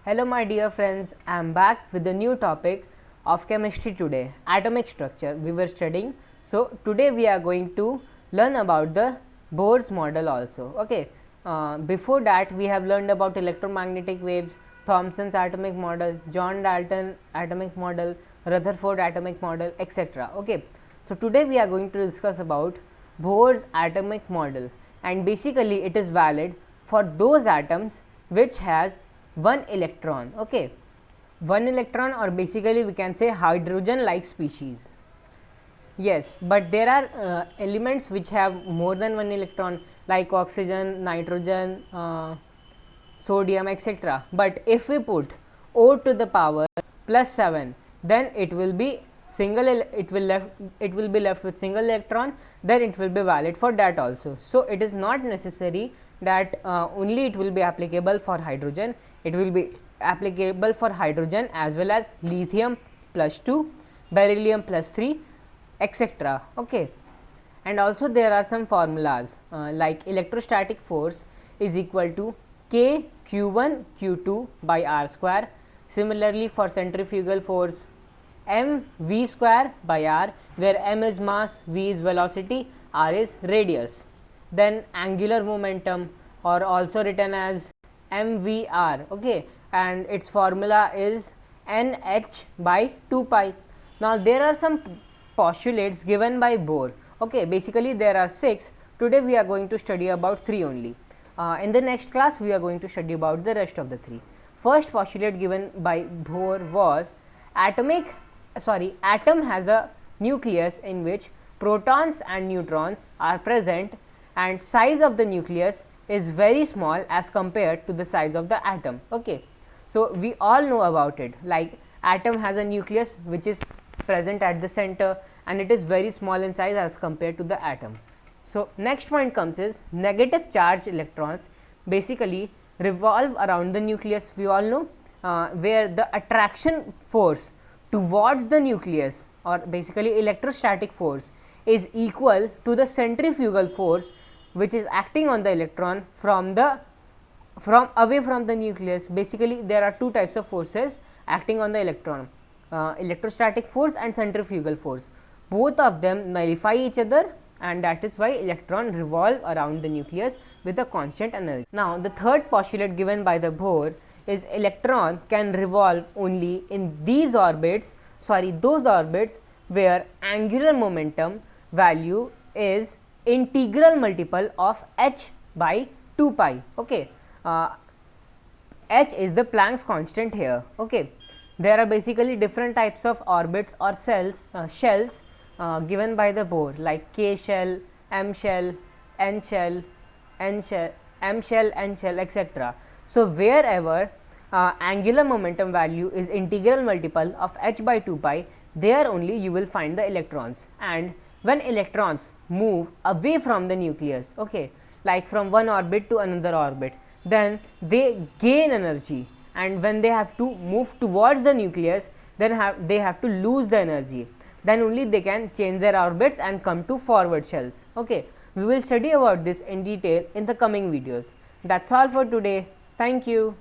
Hello my dear friends, I am back with a new topic of chemistry today, atomic structure we were studying. So today we are going to learn about the Bohr's model also. Okay, before that we have learned about electromagnetic waves, Thomson's atomic model, John Dalton atomic model, Rutherford atomic model, etc. Okay, so today we are going to discuss about Bohr's atomic model, and basically it is valid for those atoms which has one electron. Okay, one electron, or basically we can say hydrogen like species. Yes, but there are elements which have more than one electron like oxygen, nitrogen, sodium, etc. But if we put O to the power plus 7, then it will be it will be left with single electron, then it will be valid for that also. So it is not necessary that only it will be applicable for hydrogen, it will be applicable for hydrogen as well as lithium plus 2, beryllium plus 3, etc. Okay, and also there are some formulas like electrostatic force is equal to K Q1 Q2 by R square. Similarly for centrifugal force, m v square by r, where m is mass, v is velocity, r is radius. Then angular momentum, or also written as mvr, okay, and its formula is nh by 2 pi. Now there are some postulates given by Bohr. Okay, basically there are 6. Today we are going to study about 3 only. In the next class we are going to study about the rest of the 3. First postulate given by Bohr was atom has a nucleus in which protons and neutrons are present, and size of the nucleus is very small as compared to the size of the atom. Okay, so we all know about it, like atom has a nucleus which is present at the center and it is very small in size as compared to the atom. So next point comes is negative charged electrons basically revolve around the nucleus. We all know where the attraction force towards the nucleus, or basically electrostatic force, is equal to the centrifugal force which is acting on the electron from away from the nucleus. Basically there are two types of forces acting on the electron, electrostatic force and centrifugal force. Both of them nullify each other, and that is why electron revolve around the nucleus with a constant energy. Now the third postulate given by the Bohr is electron can revolve only in those orbits where angular momentum value is integral multiple of h by 2 pi. Okay, h is the Planck's constant here. Okay, there are basically different types of orbits or shells given by the Bohr, like K shell, M shell, N shell, M shell, N shell, etc. So wherever angular momentum value is integral multiple of h by 2 pi, there only you will find the electrons. And when electrons move away from the nucleus, okay, like from one orbit to another orbit, then they gain energy, and when they have to move towards the nucleus, then they have to lose the energy. Then only they can change their orbits and come to forward shells. Okay, we will study about this in detail in the coming videos. That's all for today. Thank you.